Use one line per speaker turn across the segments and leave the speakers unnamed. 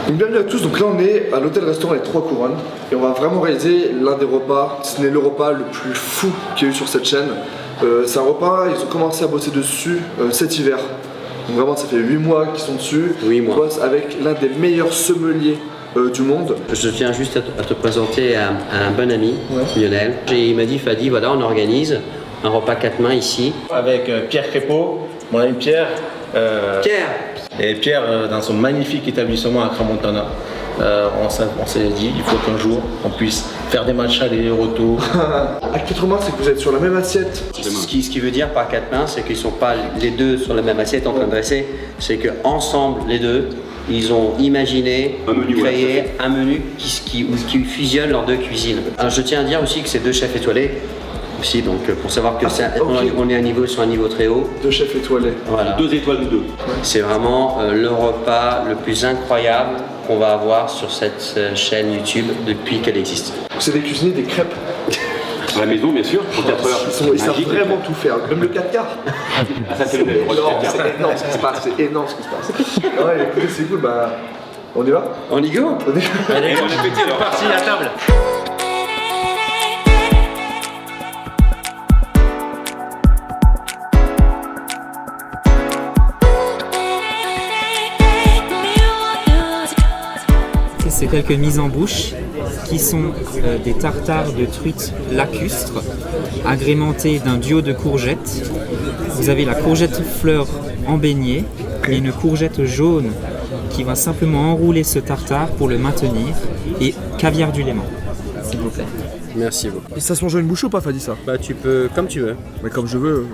Donc bienvenue à tous, donc là on est à l'hôtel-restaurant Les Trois Couronnes et on va vraiment réaliser l'un des repas, si ce n'est le repas le plus fou qu'il y a eu sur cette chaîne. C'est un repas, ils ont commencé à bosser dessus cet hiver. Donc vraiment ça fait 8 mois qu'ils sont dessus.
8 mois.
On bosse avec l'un des meilleurs sommeliers du monde.
Je tiens juste à te présenter à un bon ami, Lionel. Et il m'a dit, Fadi, voilà, on organise un repas 4 mains ici.
Avec Pierre Crépeau, mon ami Pierre.
Pierre.
Et Pierre, dans son magnifique établissement à Crans-Montana, on s'est dit il faut qu'un jour on puisse faire des matchs aller-retour.
À 4 mains, c'est que vous êtes sur la même assiette.
Ce qui veut dire par 4 mains, c'est qu'ils ne sont pas les deux sur la même assiette en train de dresser. C'est qu'ensemble, les deux, ils ont imaginé, créé un menu qui fusionne leurs deux cuisines. Alors, je tiens à dire aussi que c'est 2 chefs étoilés. Aussi, donc pour savoir que on est sur un niveau très haut.
2 chefs étoilés.
Voilà.
2 étoiles de 2.
C'est vraiment le repas le plus incroyable qu'on va avoir sur cette chaîne YouTube depuis qu'elle existe.
Vous savez cuisiner des crêpes.
À la maison, bien sûr, pour 4 heures.
Ils savent vraiment tout faire, même le 4 quarts.
Ah, ça, c'est le
énorme, c'est énorme ce qui se passe, c'est énorme ce qui se passe. Ouais, écoutez, c'est cool, bah. On y va?
On y go?
On y va.
Allez, bon appétit, alors.
Parti à table.
C'est quelques mises en bouche qui sont des tartares de truite lacustre agrémentés d'un duo de courgettes. Vous avez la courgette fleur en beignet et une courgette jaune qui va simplement enrouler ce tartare pour le maintenir, et caviar du Léman, s'il vous plaît.
Merci beaucoup.
Ça se mange à une bouche ou pas, Fadi, ça?
Bah tu peux, comme tu veux.
Mais comme je veux.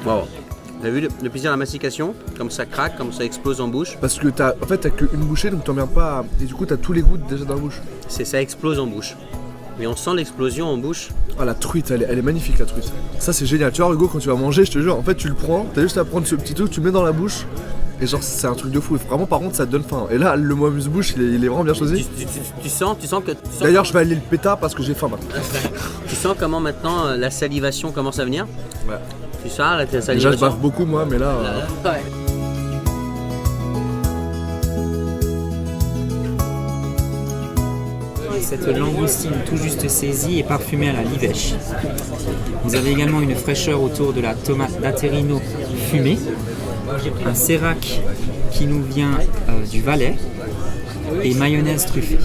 Wow. T'as vu le plaisir de la mastication? Comme ça craque, comme ça explose en bouche.
Parce que t'as qu'une bouchée, donc t'en viens pas à... Et du coup t'as tous les goûts déjà dans la bouche.
Ça explose en bouche. Mais on sent l'explosion en bouche.
Ah, la truite, elle est magnifique, la truite. Ça c'est génial. Tu vois, Hugo, quand tu vas manger, je te jure, en fait tu le prends, t'as juste à prendre ce petit truc, tu le mets dans la bouche. Et genre c'est un truc de fou. Et vraiment, par contre, ça te donne faim. Et là, le mot amuse-bouche, il est vraiment bien choisi.
Tu sens que...
D'ailleurs, je vais aller le pétard parce que j'ai faim maintenant.
Tu sens comment maintenant la salivation commence à venir?
Ouais.
Tu sens la salivation?
Déjà, je baffe beaucoup, moi, mais là...
Ouais.
Cette langoustine tout juste saisie et parfumée à la livèche. Vous avez également une fraîcheur autour de la tomate d'Aterino fumée, un sérac qui nous vient du Valais et mayonnaise truffée.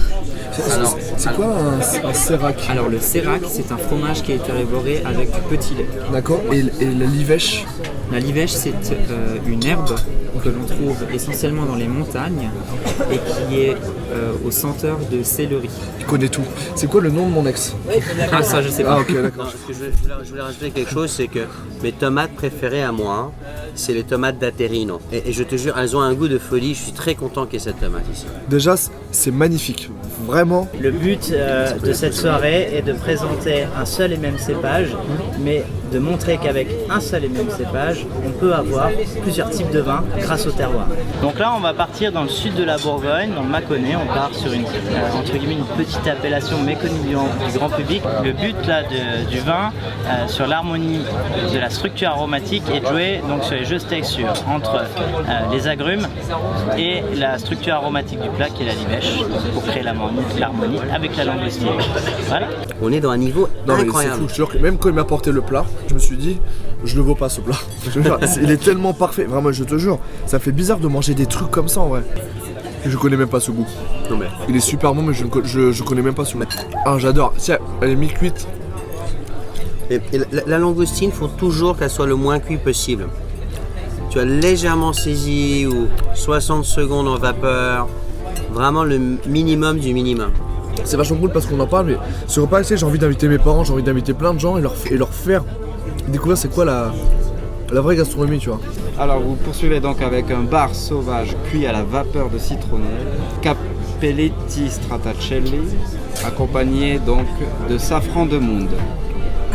Alors, c'est quoi un sérac?
Alors le sérac, c'est un fromage qui a été élaboré avec du petit lait.
D'accord, et la livèche?
La livèche, c'est une herbe que l'on trouve essentiellement dans les montagnes et qui est au senteur de céleri.
Tu connais tout. C'est quoi le nom de mon ex?
Ah, ça je sais pas.
Ah, ok, d'accord.
Non, parce que je voulais rajouter quelque chose, c'est que mes tomates préférées à moi, c'est les tomates d'Aterino. Et je te jure, elles ont un goût de folie. Je suis très content qu'il y ait cette tomate ici.
Déjà, c'est magnifique. Vraiment.
Le but de cette soirée est de présenter un seul et même cépage, mais de montrer qu'avec un seul et même cépage, on peut avoir plusieurs types de vins grâce au terroir. Donc là, on va partir dans le sud de la Bourgogne, dans le Mâconnais. On part sur entre guillemets, une petite appellation méconnue du grand public. Le but là du vin, sur l'harmonie de la structure aromatique, est de jouer donc sur les jeux de texture entre les agrumes et la structure aromatique du plat qui est la livèche, pour créer l'harmonie avec la langoustine. Voilà.
On est dans un niveau
Non, mais c'est
incroyable.
fou, je te jure que même quand il m'a apporté le plat, je me suis dit, je le vaux pas ce plat. Je te jure, il est tellement parfait, vraiment, je te jure, ça fait bizarre de manger des trucs comme ça en vrai. Je connais même pas ce goût.
Non, mais...
Il est super bon, mais je connais même pas ce goût. Ah, j'adore. Tiens, elle est mi-cuite.
Et la langoustine, il faut toujours qu'elle soit le moins cuite possible. Tu as légèrement saisi ou 60 secondes en vapeur. Vraiment le minimum du minimum.
C'est vachement cool parce qu'on en parle, mais ce repas, tu sais, j'ai envie d'inviter mes parents, j'ai envie d'inviter plein de gens et leur faire découvrir c'est quoi la vraie gastronomie, tu vois.
Alors vous poursuivez donc avec un bar sauvage cuit à la vapeur de citronnelle, Cappelletti Stratacelli, accompagné donc de safran de monde.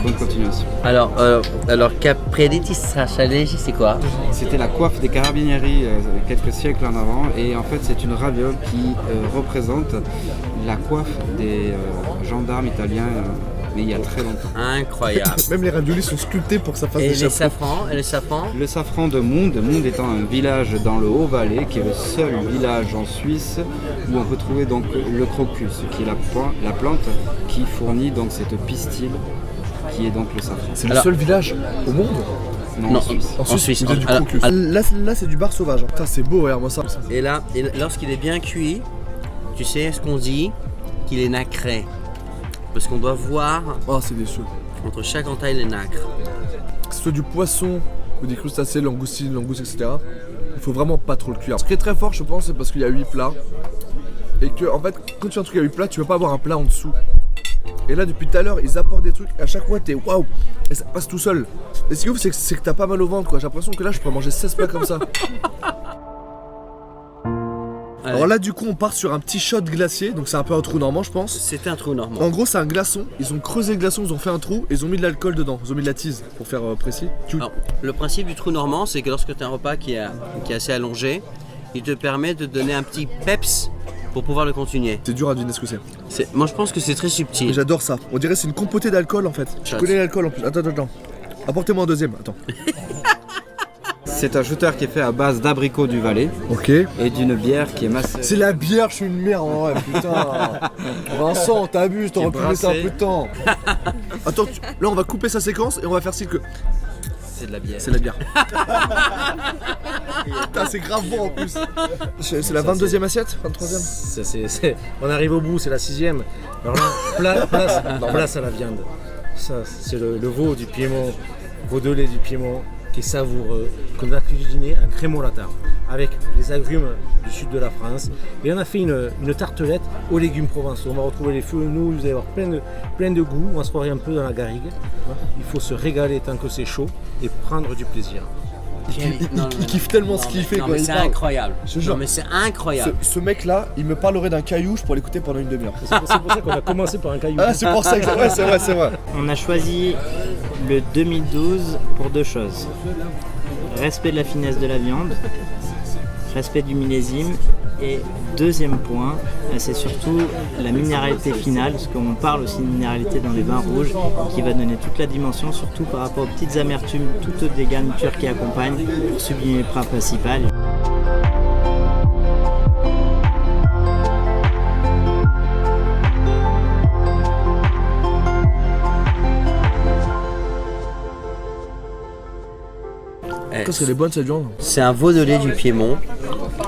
Bonne continuation.
Alors Cappelletti Stratacelli, c'est quoi?
C'était la coiffe des carabinieri quelques siècles en avant, et en fait c'est une raviole qui représente la coiffe des gendarmes italiens mais il y a très longtemps.
Incroyable.
Même les raviolis sont sculptés pour que ça fasse
Et
des
les
chapeaux.
safrans, et les safrans.
Le safran de Monde étant un village dans le Haut-Valais, qui est le seul village en Suisse où on peut trouver donc le crocus, qui est la plante qui fournit donc cette pistille qui est donc le safran.
C'est le
Alors-
seul village au monde
Non,
En Suisse.
en Suisse, où il y a du
Alors-
crocus. Là c'est du bar sauvage. Putain, c'est beau, regarde-moi ça.
Et là, lorsqu'il est bien cuit, tu sais ce qu'on dit? Qu'il est nacré. Parce qu'on doit voir
Oh, c'est délicieux.
entre chaque entaille les nacres.
Que ce soit du poisson ou des crustacés, langoustines, langoustes, etc. Il faut vraiment pas trop le cuire. Ce qui est très fort, je pense, c'est parce qu'il y a 8 plats. Et que, en fait, quand tu fais un truc à 8 plats, tu veux pas avoir un plat en dessous. Et là, depuis tout à l'heure, ils apportent des trucs. À chaque fois, t'es waouh! Et ça passe tout seul. Et ce qui est ouf, c'est que t'as pas mal au ventre, quoi. J'ai l'impression que là, je pourrais manger 16 plats comme ça. Alors là, du coup, on part sur un petit shot glacier. Donc, c'est un peu un trou normand, je pense.
C'était un trou normand.
En gros, c'est un glaçon. Ils ont creusé le glaçon, ils ont fait un trou et ils ont mis de l'alcool dedans. Ils ont mis de la tease, pour faire précis.
Alors, le principe du trou normand, c'est que lorsque tu as un repas qui est assez allongé, il te permet de donner un petit peps pour pouvoir le continuer.
C'est dur à deviner ce que c'est.
Moi, je pense que c'est très
Et
subtil.
j'adore ça. On dirait que c'est une compotée d'alcool en fait. Je
Shot.
connais l'alcool en plus. Attends. Apportez-moi un deuxième. Attends.
C'est un shooter qui est fait à base d'abricots du Valais
Ok.
et d'une bière qui est massée.
C'est la bière, je suis une merde en vrai, putain. Vincent, t'abuses, t'aurais pu laisser un peu de temps. Attends, là on va couper sa séquence et on va faire signe que
C'est de la bière.
c'est la bière. Putain, c'est grave bon en plus. C'est la 22e assiette 23e.
On arrive au bout, c'est la 6e. Alors là, place à la viande. Ça, c'est le veau du Piémont, veau de lait du Piémont, qui est savoureux, qu'on a cuisiné en crémolata, avec les agrumes du sud de la France. Et on a fait une tartelette aux légumes provençaux. On va retrouver les fenouils, vous allez avoir plein de goût. On va se croirer un peu dans la garrigue. Il faut se régaler tant que c'est chaud et prendre du plaisir.
Il kiffe tellement ce qu'il fait
Non,
quand
mais
il
c'est
parle.
incroyable.
Je te jure.
Non, mais c'est incroyable.
Ce mec là, il me parlerait d'un caillou, je pourrais l'écouter pendant une demi-heure.
C'est pour ça qu'on a commencé par un caillou.
Ah, c'est pour ça que c'est vrai.
On a choisi le 2012 pour deux choses. Respect de la finesse de la viande, respect du millésime et deuxième point, c'est surtout la minéralité finale, parce qu'on parle aussi de minéralité dans les vins rouges qui va donner toute la dimension, surtout par rapport aux petites amertumes, toutes des garnitures qui accompagnent pour sublimer le plat principal.
Parce qu'elle est bonne cette viande.
C'est un veau de lait du Piémont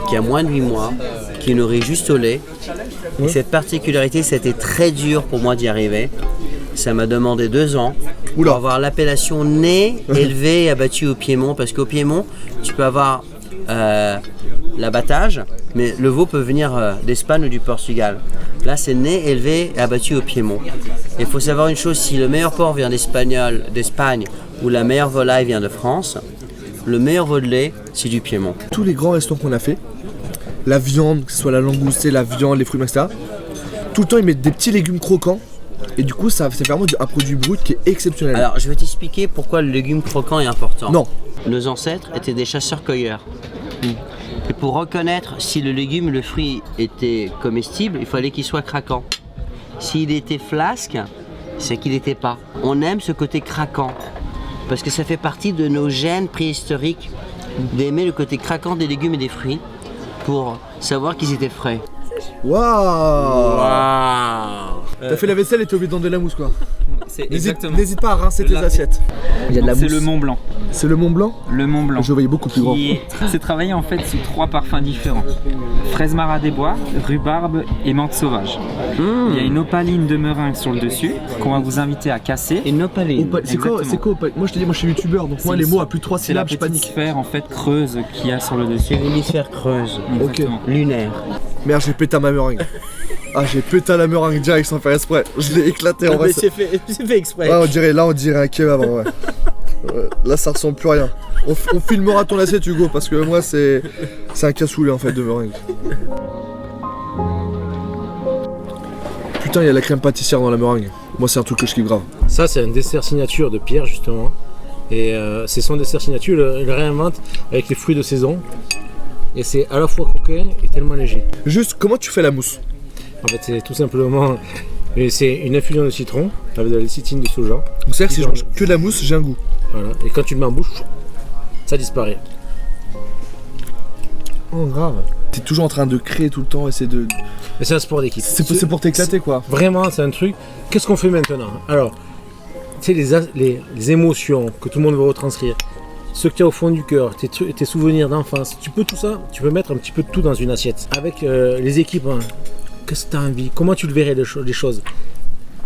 qui a moins de 8 mois, qui nourrit juste au lait. Et cette particularité, c'était très dur pour moi d'y arriver. Ça m'a demandé 2 ans pour
Oula.
avoir l'appellation né, élevé et abattu au Piémont. Parce qu'au Piémont, tu peux avoir l'abattage, mais le veau peut venir d'Espagne ou du Portugal. Là, c'est né, élevé et abattu au Piémont. Il faut savoir une chose, si le meilleur porc vient d'Espagne ou la meilleure volaille vient de France, le meilleur veau de lait, c'est du Piémont.
Tous les grands restaurants qu'on a fait, la viande, que ce soit la langoustée, la viande, les fruits, etc. Tout le temps, ils mettent des petits légumes croquants. Et du coup, ça c'est vraiment un produit brut qui est exceptionnel.
Alors, je vais t'expliquer pourquoi le légume croquant est important.
Non.
Nos ancêtres étaient des chasseurs-cueilleurs. Et pour reconnaître si le légume, le fruit était comestible, il fallait qu'il soit craquant. S'il était flasque, c'est qu'il n'était pas. On aime ce côté craquant, parce que ça fait partie de nos gènes préhistoriques d'aimer le côté craquant des légumes et des fruits pour savoir qu'ils étaient frais.
Waouh. T'as fait la vaisselle et t'es oublié de donner de la mousse quoi.
C'est exactement.
N'hésite pas à rincer tes assiettes. Il y a de la
C'est
mousse.
le Mont Blanc.
C'est le Mont Blanc.
Le Mont Blanc.
Je voyais beaucoup plus grand.
C'est travaillé en fait sous 3 parfums différents. Fraise mara des bois, rhubarbe et menthe sauvage. Il y a une opaline de meringue sur le dessus qu'on va vous inviter à casser.
Une opaline.
C'est quoi Moi je te dis, moi je suis youtubeur donc moi les mots à plus de 3
C'est la
syllabes je
petite
panique.
sphère en fait creuse qu'il y a sur le dessus.
L'hémisphère creuse,
Exactement.
lunaire.
Merde, j'ai pété à ma meringue. Ah, j'ai pété à la meringue direct sans faire exprès. Je l'ai éclaté en vrai.
c'est fait exprès.
Ouais, on dirait un kebab en vrai. Là ça ressemble plus à rien. On filmera ton assiette Hugo parce que moi c'est un cassoulet en fait de meringue. Putain, il y a la crème pâtissière dans la meringue. Moi c'est un truc que je kiffe grave.
Ça, c'est un dessert signature de Pierre, justement. Et c'est son dessert signature, il le réinvente avec les fruits de saison. Et c'est à la fois coquin et tellement léger.
Juste comment tu fais la mousse?
En fait, c'est tout simplement Et c'est une infusion de citron avec de la lécithine de soja.
Donc c'est-à-dire que si je mange que de la mousse, j'ai un goût.
Voilà. Et quand tu le mets en bouche, ça disparaît.
Oh grave. T'es toujours en train de créer tout le temps, essayer de...
Et c'est un sport d'équipe.
C'est pour t'éclater quoi.
Vraiment, c'est un truc. Qu'est-ce qu'on fait maintenant? Alors, tu sais, les émotions que tout le monde veut retranscrire, ce que tu as au fond du cœur, tes souvenirs d'enfance, tu peux tout ça, tu peux mettre un petit peu de tout dans une assiette. Avec les équipes, hein, qu'est-ce que tu as envie? Comment tu le verrais les choses?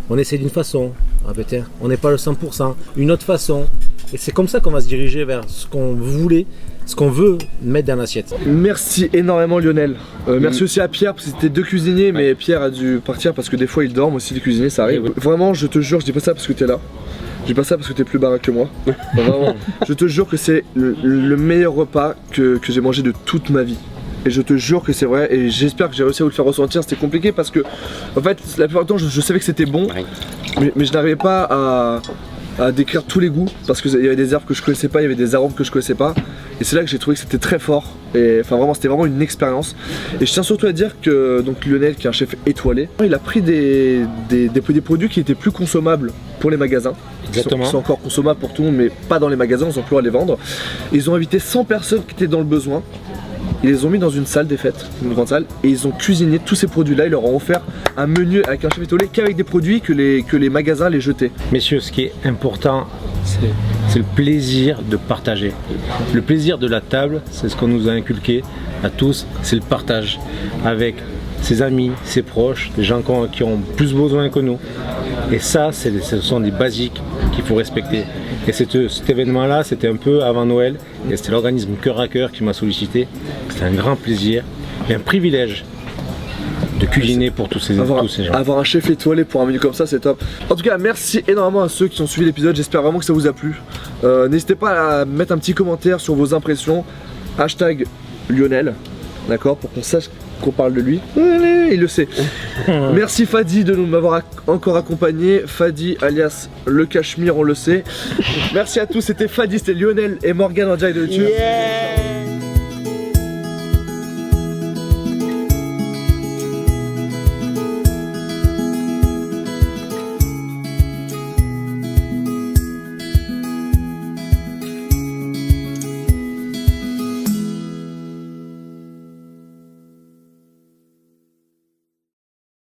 On essaie d'une façon, ah, peut-être, on n'est pas le 100%, une autre façon. Et c'est comme ça qu'on va se diriger vers ce qu'on voulait, ce qu'on veut mettre dans l'assiette.
Merci énormément Lionel. Merci aussi à Pierre parce que c'était deux cuisiniers, mais Pierre a dû partir parce que des fois ils dorment aussi, les cuisiniers, ça arrive. Vraiment, je te jure, je dis pas ça parce que t'es là. Je dis pas ça parce que t'es plus baraque que moi. Vraiment, je te jure que c'est le meilleur repas que j'ai mangé de toute ma vie. Et je te jure que c'est vrai, et j'espère que j'ai réussi à vous le faire ressentir. C'était compliqué parce que, en fait, la plupart du temps, je savais que c'était bon, mais je n'arrivais pas à décrire tous les goûts parce qu'il y avait des herbes que je connaissais pas, il y avait des arômes que je connaissais pas. Et c'est là que j'ai trouvé que c'était très fort. Et enfin vraiment, c'était vraiment une expérience. Et je tiens surtout à dire que donc Lionel, qui est un chef étoilé, il a pris des produits qui étaient plus consommables pour les magasins.
Exactement.
Qui sont encore consommables pour tout le monde, mais pas dans les magasins, ils ont plus à les vendre. Et ils ont invité 100 personnes qui étaient dans le besoin. Ils les ont mis dans une salle des fêtes, une grande salle, et ils ont cuisiné tous ces produits-là. Ils leur ont offert un menu avec un chef étoilé qu'avec des produits que les magasins les jetaient.
Messieurs, ce qui est important, c'est le plaisir de partager. Le plaisir de la table, c'est ce qu'on nous a inculqué à tous, c'est le partage avec ses amis, ses proches, des gens qui ont plus besoin que nous. Et ça, ce sont des basiques qu'il faut respecter. Et cet événement-là, c'était un peu avant Noël, et c'était l'organisme Cœur à Cœur qui m'a sollicité. C'était un grand plaisir et un privilège de cuisiner pour tous ces gens.
Avoir un chef étoilé pour un menu comme ça, c'est top. En tout cas, merci énormément à ceux qui ont suivi l'épisode. J'espère vraiment que ça vous a plu. N'hésitez pas à mettre un petit commentaire sur vos impressions. Hashtag Lionel, d'accord, pour qu'on sache qu'on parle de lui. Il le sait. Merci Fadi de m'avoir encore accompagné. Fadi alias le Cachemire, on le sait. Merci à tous, c'était Fadi, c'était Lionel et Morgan en direct de YouTube.